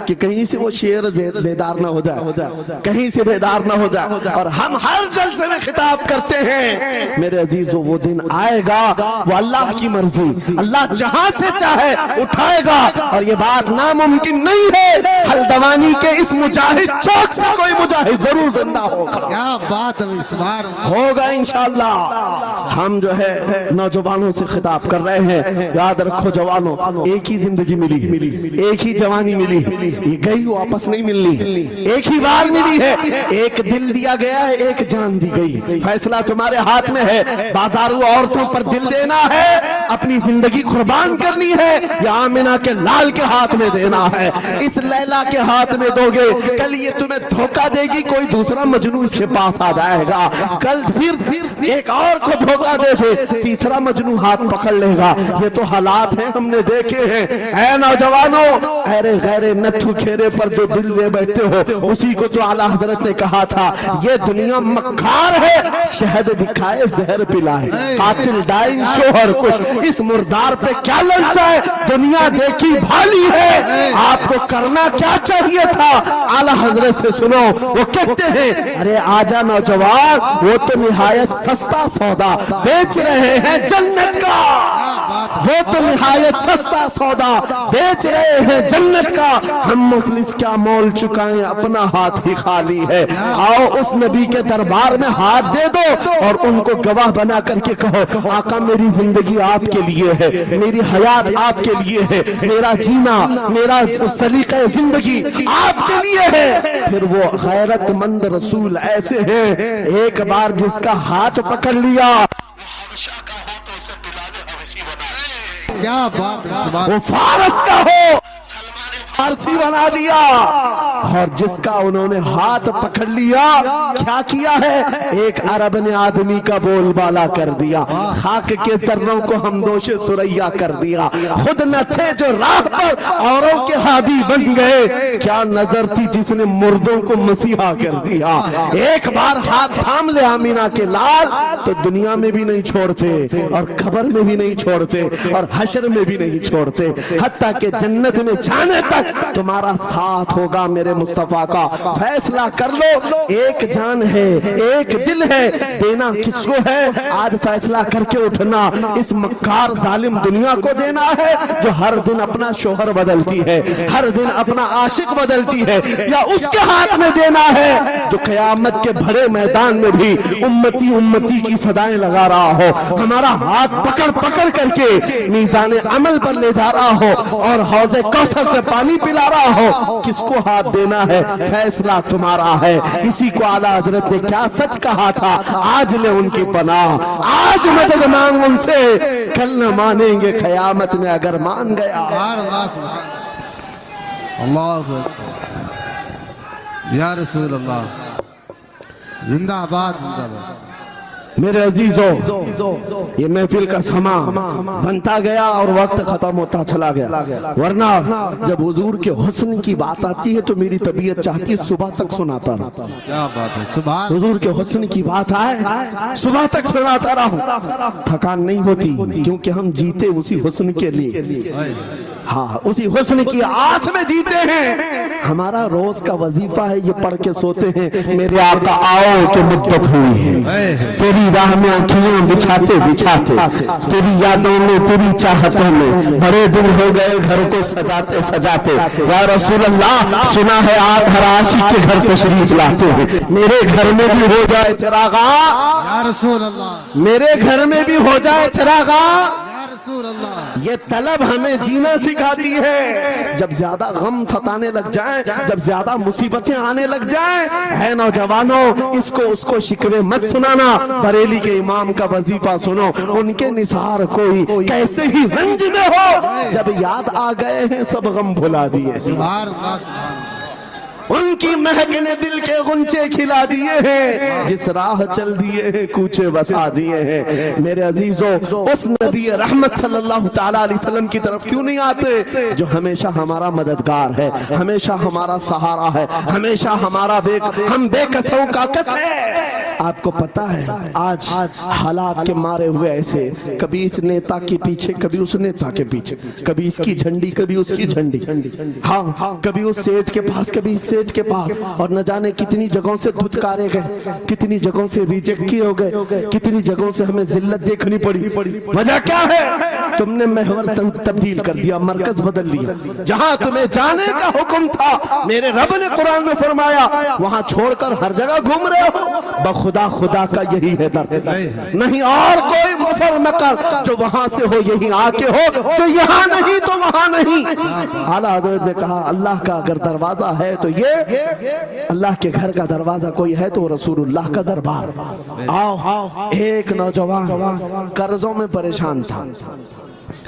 کہ کہیں سے وہ شیر بیدار نہ ہو جائے, کہیں سے بیدار نہ ہو جائے. اور ہم ہر جلسے میں خطاب کرتے ہیں میرے عزیزو وہ دن آئے گا, وہ اللہ کی مرضی, اللہ جہاں سے چاہے اٹھائے گا. اور یہ بات ناممکن نہیں ہے, ہلدوانی کے اس مجاہد چوک سے کوئی مجاہد ضرور زندہ ہوگا. کیا بات ہے, سبحان اللہ. ہوگا انشاءاللہ. ہم جو ہے نوجوانوں سے خطاب کر رہے ہیں, یاد رکھو جوانوں, ایک ہی زندگی ملی, ایک ہی جوانی ملی, یہ گئی واپس نہیں ملنی, ایک ہی بار ملی ہے. ایک دل دیا گیا ہے, ایک جان دی گئی. فیصلہ تمہارے ہاتھ میں ہے. بازاروں عورتوں پر دل دینا ہے, اپنی زندگی قربان کرنی ہے, یا آمنہ کے لال کے ہاتھ میں دینا ہے. اس لیلا کے ہاتھ میں دو گے, کل یہ تمہیں دھوکہ دے گی, کوئی دوسرا مجنون اس کے پاس آ جائے گا. کل پھر ایک اور کو دھوکہ دے دے, تیسرا مجنون ہاتھ پکڑ لے گا. یہ تو حالات ہیں, ہم نے دیکھے ہیں. اے نوجوانوں, ایرے غیرے نتھو کھیرے پر جو دل لے بیٹھتے ہو, اسی کو تو اعلیٰ حضرت نے کہا تھا یہ دنیا مکار ہے, شہد دکھائے زہر پلائے, قاتل ڈائن شوہر کش, اس مردار پہ کیا للچائے, دنیا دیکھی بھالی ہے, آپ کو کرنا کیا چاہیے تھا. اعلیٰ حضرت سے سنو, وہ کہتے ہیں ارے آجا نوجوان, وہ تو نہایت سستا سودا بیچ رہے ہیں جنت کا, وہ تو نہایت سستا سودا بیچ رہے ہیں جنت کا. ہم مفلس کیا مول چکائیں, اپنا ہاتھ ہی خالی ہے. آؤ اس نبی کے دربار میں ہاتھ دے دو اور ان کو گواہ بنا کر کے کہو آقا میری زندگی آپ کے لیے ہے, میری حیات آپ کے لیے ہے, میرا جینا, میرا سلیقہ زندگی آپ کے لیے ہے. پھر وہ غیرت مند رسول ایسے ہیں, ایک بار جس کا ہاتھ پکڑ لیا کیا بات ہے, وہ فارس کا ہو فارسی بنا دیا. اور جس کا انہوں نے ہاتھ پکڑ لیا, کیا کیا ہے, ایک عرب نے آدمی کا بول بالا کر دیا, خاک کے ذروں کو ہمدوش سریا کر دیا. خود نہ تھے جو راہ پر اوروں کے ہادی بن گئے, کیا نظر تھی جس نے مردوں کو مسیحا کر دیا. ایک بار ہاتھ تھام لے آمینہ کے لال تو دنیا میں بھی نہیں چھوڑتے, اور قبر میں بھی نہیں چھوڑتے, اور حشر میں بھی نہیں چھوڑتے, حتیٰ کہ جنت میں جانے تک تمہارا ساتھ ہوگا. میرے مصطفیٰ کا فیصلہ کر لو, ایک جان ہے, ایک دل ہے, دینا کس کو ہے, آج فیصلہ کر کے اٹھنا. اس مکار ظالم دنیا کو دینا ہے جو ہر دن اپنا شوہر بدلتی ہے, ہر دن اپنا عاشق بدلتی ہے, یا اس کے ہاتھ میں دینا ہے جو قیامت کے بھرے میدان میں بھی امتی امتی کی صدائیں لگا رہا ہو, ہمارا ہاتھ پکڑ پکڑ کر کے میزان عمل پر لے جا رہا ہو, اور حوض کوثر سے پانی پلا رہا ہو. کس کو ہاتھ دینا ہے, فیصلہ تمہارا ہے. اسی کو اعلیٰ حضرت نے کیا سچ کہا تھا, آج لے ان کی پناہ, آج مدد مانگ ان سے, کل نہ مانیں گے قیامت میں اگر مان گیا. اللہ یا رسول اللہ, زندہ آباد, زندہ آباد. میرے عزیزو, یہ محفل کا سما بنتا گیا اور وقت ختم ہوتا چلا گیا, ورنہ جب حضور کے حسن کی بات آتی ہے تو میری طبیعت چاہتی ہے صبح تک سناتا رہا. کیا بات ہے, سبحان. حضور کے حسن کی بات آئے صبح تک سناتا رہا, تھکان نہیں ہوتی, کیونکہ ہم جیتے اسی حسن کے لیے, ہاں اسی حسن کی آس میں جیتے ہیں. ہمارا روز کا وظیفہ ہے یہ پڑھ کے سوتے ہیں, میرے آقا آؤ کہ مدت ہوئی ہے, تیری راہ میں آنکھیاں بچھاتے بچھاتے, تیری یادوں میں, تیری چاہتوں میں بڑے دن ہو گئے گھر کو سجاتے سجاتے. یا رسول اللہ, سنا ہے آپ ہر عاشق کے گھر تشریف لاتے ہیں, میرے گھر میں بھی ہو جائے چراغاں, یا رسول اللہ, میرے گھر میں بھی ہو جائے چراغاں, یا رسول اللہ. یہ طلب ہمیں جینا سکھاتی ہے. جب زیادہ غم ستانے لگ جائیں, جب زیادہ مصیبتیں آنے لگ جائیں, اے نوجوانوں اس کو شکوے مت سنانا. بریلی کے امام کا وظیفہ سنو, ان کے نثار کوئی کیسے ہی رنج میں ہو, جب یاد آ گئے ہیں سب غم بھلا دیے. ان کی مہک نے دل کے غنچے کھلا دیے ہیں, جس راہ چل دیے ہیں کوچے بسا دیے ہیں. میرے عزیزوں, اس نبی رحمت صلی اللہ تعالی علیہ وسلم کی طرف کیوں نہیں آتے جو ہمیشہ ہمارا مددگار ہے, ہمیشہ ہمارا سہارا ہے, ہمیشہ ہمارا ہم بے کسوں کا کس ہے. آپ کو پتا ہے آج حالات کے مارے ہوئے ایسے, کبھی اس نیتا کے پیچھے, کبھی اس نیتا کے پیچھے, کبھی اس کی جھنڈی, کبھی اس کی جھنڈی, ہاں کبھی اس سیٹ کے پاس, کبھی اس سیٹ کے پاس, اور نہ جانے کتنی جگہوں سے دھتکارے گئے, کتنی جگہوں سے ریجیکٹ کیے ہو گئے, کتنی جگہوں سے ہمیں ذلت دیکھنی پڑی. وجہ کیا ہے؟ تم نے محور تبدیل کر دیا, مرکز بدل دیا. جہاں تمہیں جانے کا حکم تھا میرے رب نے قرآن میں فرمایا, وہاں چھوڑ کر ہر جگہ گھوم رہے ہو. خدا کا یہی ہے در, نہیں اور کوئی مفر مکر, جو وہاں سے ہو یہی آ کے ہو, جو یہاں نہیں تو وہاں نہیں. اعلیٰ حضرت نے کہا اللہ کا اگر دروازہ ہے تو یہ, اللہ کے گھر کا دروازہ کوئی ہے تو رسول اللہ کا دربار. آؤ, ایک نوجوان قرضوں میں پریشان تھا,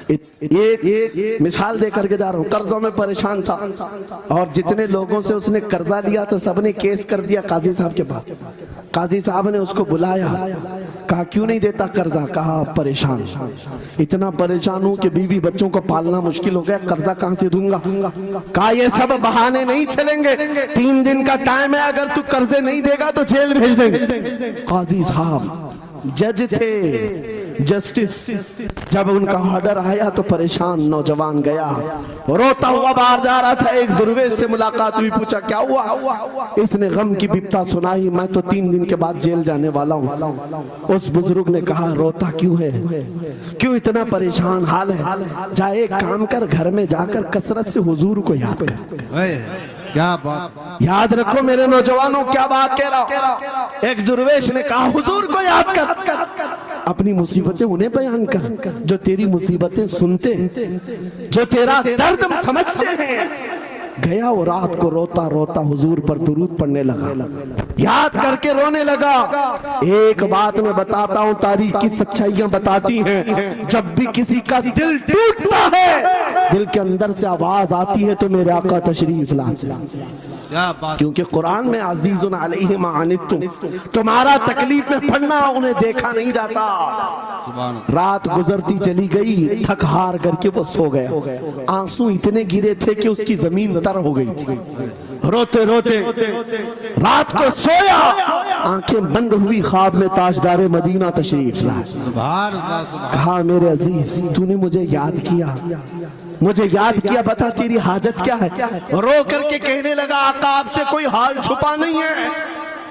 ایک مثال دے کر کے جا رہا ہوں, قرضوں میں پریشان تھا, اور جتنے لوگوں سے اس نے قرضہ لیا تو سب نے کیس کر دیا قاضی صاحب کے پاس. قاضی صاحب نے اس کو بلایا, کہا کیوں نہیں دیتا قرضہ؟ کہا پریشان, اتنا پریشان ہوں کہ بیوی بچوں کو پالنا مشکل ہو گیا, قرضہ کہاں سے دوں گا. کہا یہ سب بہانے نہیں چلیں گے, 3 دن کا ٹائم ہے, اگر تو قرضے نہیں دے گا تو جیل بھیج دیں گے. قاضی صاحب جج تھے, جسٹس, جب ان کا آرڈر آیا تو پریشان نوجوان گیا, روتا ہوا باہر جا رہا تھا. ایک درویش سے ملاقات ہوئی, پوچھا کیا ہوا؟ اس نے غم کی بپتا سنائی, میں تو 3 دن کے بعد جیل جانے والا ہوں. اس بزرگ نے کہا روتا کیوں ہے, کیوں اتنا پریشان حال ہے؟ جا ایک کام کر, گھر میں جا کر کثرت سے حضور کو یاد کر. کیا بات, یاد رکھو میرے نوجوانوں, کیا بات کہہ رہا. ایک درویش نے کہا حضور کو یاد کر, اپنی مصیبتیں انہیں بیان کر جو تیری مصیبتیں سنتے, جو تیرا درد سمجھتے ہیں. گیا وہ رات کو روتا روتا حضور پر درود پڑھنے لگا, یاد کر کے رونے لگا. ایک بات میں بتاتا ہوں, تاریخ کی سچائیاں بتاتی ہیں, جب بھی کسی کا دل ٹوٹتا ہے, دل کے اندر سے آواز آتی ہے تو میرے آقا تشریف لاتے ہیں. کیونکہ قرآن میں عزیز علیہ ما عنتم, تمہارا تکلیف میں پڑھنا انہیں دیکھا نہیں جاتا. رات گزرتی چلی گئی, تھک ہار کر کے وہ سو گیا. آنسو اتنے گرے تھے کہ اس کی زمین تر ہو گئی تھی. روتے روتے رات کو سویا, آنکھیں بند ہوئی, خواب میں تاجدار مدینہ تشریف لائے. کہا میرے عزیز تو نے مجھے یاد کیا, مجھے یاد کیا, بتا تیری حاجت کیا ہے؟ رو کر کے کہنے لگا آقا آپ سے کوئی حال چھپا نہیں ہے,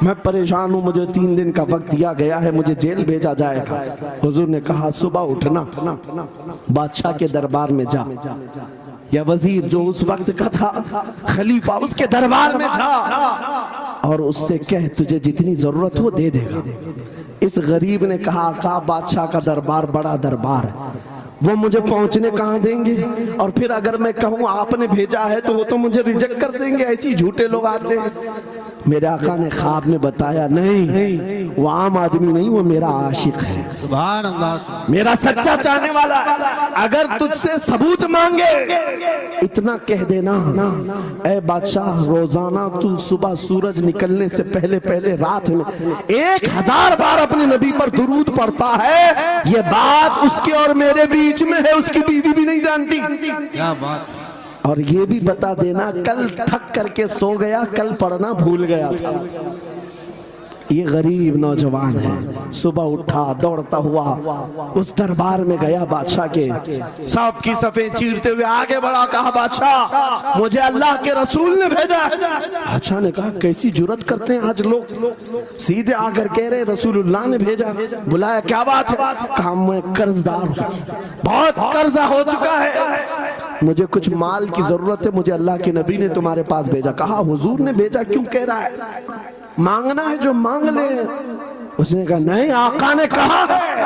میں پریشان ہوں, مجھے 3 دن کا وقت دیا گیا ہے, مجھے جیل بھیجا جائے گا. حضور نے کہا صبح اٹھنا, بادشاہ کے دربار میں جا, یا وزیر جو اس وقت کا تھا, خلیفہ, اس کے دربار میں جا اور اس سے کہہ تجھے جتنی ضرورت ہو دے دے گا. اس غریب نے کہا آقا بادشاہ کا دربار بڑا دربار ہے, وہ مجھے پہنچنے کہاں دیں گے, اور پھر اگر میں کہوں آپ نے بھیجا ہے تو وہ تو مجھے ریجیکٹ کر دیں گے, ایسی جھوٹے لوگ آتے ہیں. میرے آقا نے خواب میں بتایا نہیں, وہ عام آدمی نہیں, وہ میرا عاشق ہے, سبحان اللہ, میرا سچا چاہنے والا. اگر تجھ سے ثبوت مانگے اتنا کہہ دینا, اے بادشاہ روزانہ تو صبح سورج نکلنے سے پہلے پہلے رات میں 1000 بار اپنے نبی پر درود پڑھتا ہے. یہ بات اس کے اور میرے بیچ میں ہے, اس کی بیوی بھی نہیں جانتی. کیا بات. اور یہ بھی بتا دینا کل تھک کر کے سو گیا, کل پڑھنا بھول گیا تھا. یہ غریب نوجوان ہے, صبح اٹھا دوڑتا ہوا اس دربار میں گیا بادشاہ کے, سب کی صفیں چیرتے ہوئے آگے بڑھا, کہا بادشاہ مجھے اللہ کے رسول نے بھیجا. بادشاہ نے کہا کیسی جرت کرتے ہیں آج لوگ, سیدھے آ کر کہہ رہے رسول اللہ نے بھیجا. بلایا کیا بات ہے؟ کہا میں قرض دار ہوں, بہت قرضہ ہو چکا ہے, مجھے کچھ مال کی ضرورت ہے, مجھے اللہ کے نبی نے تمہارے پاس بھیجا. کہا حضور نے بھیجا, کیوں کہہ رہا ہے؟ مانگنا ہے جو مانگ لے. اس نے کہا نہیں, آقا نے کہا ہے.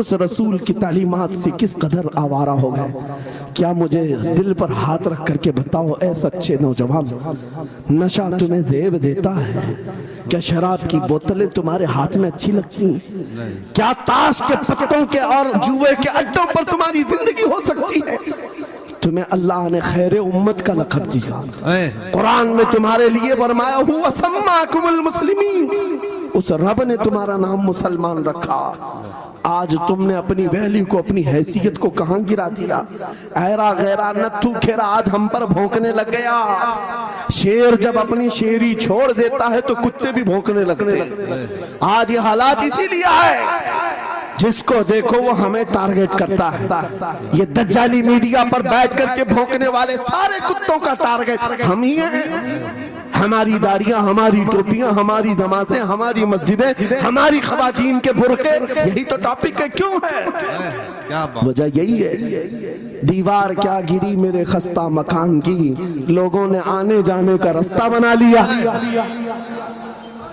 اس رسول کی تعلیمات سے کس قدر آوارہ ہو گئے. کیا مجھے دل پر ہاتھ رکھ کر کے بتاؤ اے سچے نوجوان, نشہ تمہیں زیب دیتا ہے؟ کیا شراب کی بوتلیں تمہارے ہاتھ میں اچھی لگتی ہیں؟ کیا تاش کے پتوں کے اور جوئے کے اڈوں پر تمہاری زندگی ہو سکتی ہے؟ تمہیں اللہ نے خیر امت کا لقب دیا. قرآن میں تمہارے لیے فرمایا ہوا سماکم المسلمین, اس رب نے تمہارا نام مسلمان رکھا. آج تم نے اپنی ویلیو کو, اپنی حیثیت کو کہاں گرا دیا؟ ایرا غیرا نتھو کھیرا آج ہم پر بھونکنے لگ گیا. شیر جب اپنی شیری چھوڑ دیتا ہے تو کتے بھی بھونکنے لگتے ہیں. آج یہ حالات اسی لیے ہے, جس کو دیکھو وہ ہمیں ٹارگٹ کرتا ہے. یہ دجالی میڈیا پر بیٹھ کر کے بھونکنے والے سارے کتوں کا ٹارگٹ ہم ہی ہیں. ہماری داڑیاں, ہماری ٹوپیاں, ہماری نمازیں, ہماری مسجدیں, ہماری خواتین کے برقعے, یہی تو ٹاپک ہے. کیوں ہے؟ وجہ یہی ہے. دیوار کیا گری میرے خستہ مکان کی, لوگوں نے آنے جانے کا رستہ بنا لیا.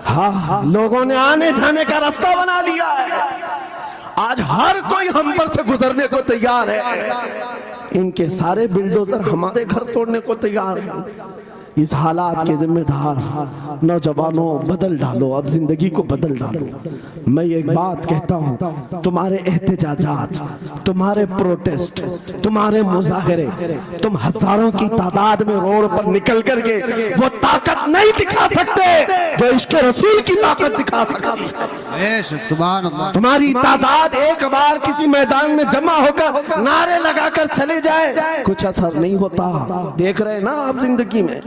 ہاں, لوگوں نے آنے جانے کا رستہ بنا لیا ہے. آج ہر کوئی ہم پر سے گزرنے کو تیار ہے. ان کے سارے بلڈوزر ہمارے گھر توڑنے کو تیار ہیں. اس حالات کے ذمہ دار نوجوانوں بدل ڈالو, اب زندگی کو بدل ڈالو. میں ایک بات کہتا ہوں, تمہارے احتجاجات, تمہارے پروٹیسٹ, تمہارے مظاہرے, تم ہزاروں کی تعداد میں روڈ پر نکل کر کے وہ طاقت نہیں دکھا سکتے جو عشق رسول کی طاقت دکھا سکتی. سبحان اللہ. تمہاری تعداد ایک بار کسی میدان میں جمع ہو کر نعرے لگا کر چلے جائے, کچھ اثر نہیں ہوتا. دیکھ رہے نا آپ زندگی میں,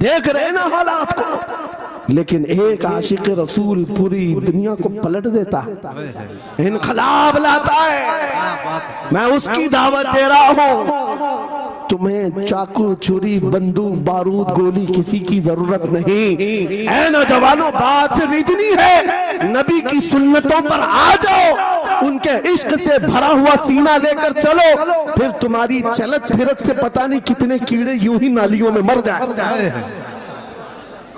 دیکھ رہے نا حالات کو. لیکن ایک عاشق رسول پوری دنیا کو پلٹ دیتا ہے, انقلاب لاتا ہے. میں اس کی دعوت دے رہا ہوں. تمہیں چاقو, چھری, بندوق, بارود, گولی کسی کی ضرورت نہیں. اے نوجوانوں, بات صرف اتنی ہے, نبی کی سنتوں پر آ جاؤ, ان کے عشق سے بھرا ہوا سینہ لے کر چلو, پھر تمہاری چلت پھرت سے پتہ نہیں کتنے کیڑے یوں ہی نالیوں میں مر جائے.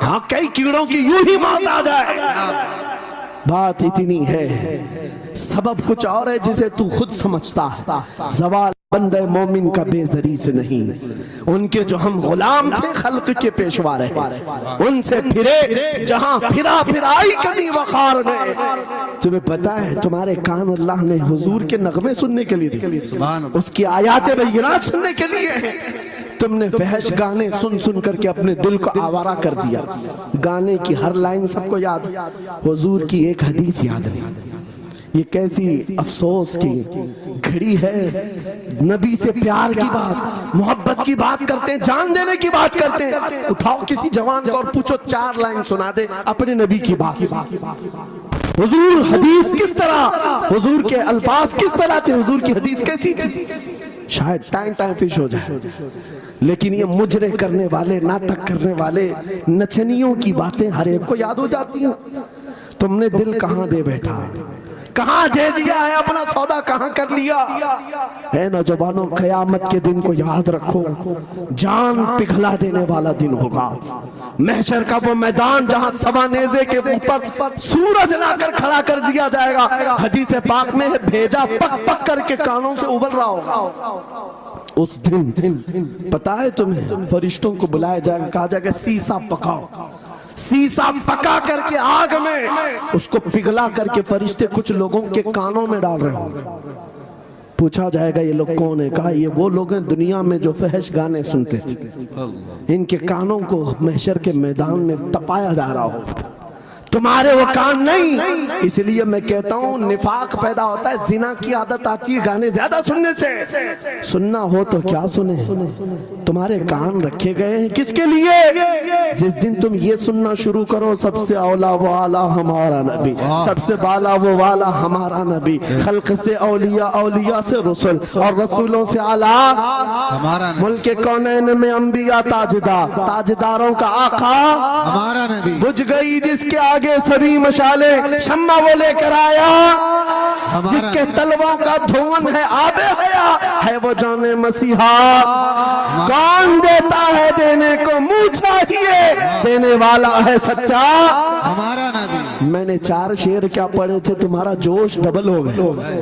ہاں, کئی کیڑوں کی یوں ہی موت آ جائے. بات اتنی ہے, سبب کچھ اور ہے جسے تو خود سمجھتا. زوال بندہ مومن کا بے زری سے نہیں, ان کے جو ہم غلام تھے خلق کے پیشوا رہے, ان سے پھرے جہاں پھرا پھرائی کمی وقار میں. تمہیں پتا ہے تمہارے کان اللہ نے حضور کے نغمے سننے کے لیے دی, اس کی آیات بینات سننے کے لیے. تم نے فحش گانے سن سن کر کے اپنے دل کو آوارہ کر دیا. گانے کی ہر لائن سب کو یاد, حضور کی ایک حدیث یاد نہیں. یہ کیسی افسوس کی گھڑی ہے. نبی سے پیار کی بات, محبت کی بات کرتے ہیں, جان دینے کی بات کرتے ہیں. اٹھاؤ کسی جوان کو اور پوچھو 4 لائن سنا دے اپنے نبی کی بات. حضور حدیث کس طرح, حضور کے الفاظ کس طرح تھے, حضور کی حدیث کیسی تھی. شاید ٹائم فش ہو جائے, لیکن یہ مجرے کرنے والے, ناٹک کرنے والے, نچنیوں کی باتیں ہر ایک کو یاد ہو جاتی ہیں. تم نے دل کہاں دے بیٹھا, کہاں دے دیا ہے, اپنا سودا کہاں کر لیا. اے نوجوانوں, قیامت کے دن کو یاد رکھو, جان پگھلا دینے والا دن ہوگا. محشر کا وہ میدان جہاں سوا نیزے کے اوپر سورج لا کر کھڑا کر دیا جائے گا. حدیث پاک میں ہے بھیجا پک پک کر کے کانوں سے ابل رہا ہوگا. اس دن پتا ہے تمہیں, فرشتوں کو بلایا جائے گا, کہا جائے گا سیسا پکاؤ. سیسا پکا کر کے آگ میں اس کو پگھلا کر کے فرشتے کچھ لوگوں کے کانوں میں ڈال رہے ہوں. پوچھا جائے گا یہ لوگ کون ہیں, کہا یہ وہ لوگ ہیں دنیا میں جو فحش گانے سنتے تھے, ان کے کانوں کو محشر کے میدان میں تپایا جا رہا ہو. تمہارے وہ کان نہیں. اس لیے میں کہتا ہوں نفاق پیدا ہوتا ہے, زنا کی عادت آتی ہے گانے زیادہ سننے سے. سننا ہو تو کیا سنیں, تمہارے کان رکھے گئے ہیں کس کے لیے؟ جس دن تم یہ سننا شروع کرو سب سے اولا وہ اعلیٰ ہمارا نبی, سب سے بالا وہ والا ہمارا نبی, خلق سے اولیاء, اولیاء سے رسول, اور رسولوں سے اعلیٰ ہمارا نبی, ملک کونین میں انبیاء تاجدار, تاجداروں کا آقا ہمارا نبی. بجھ گئی جس کے آگے سبھی مشالے, شمع وہ لے کر آیا جس کے تلووں کا دھون ہے آب حیا, ہے وہ جان مسیحا. کون دیتا ہے دینے کو منہ چاہیے, دینے والا ہے سچا ہمارا نبی. میں نے 4 شعر کیا پڑھے تھے, تمہارا جوش ڈبل ہو گئے.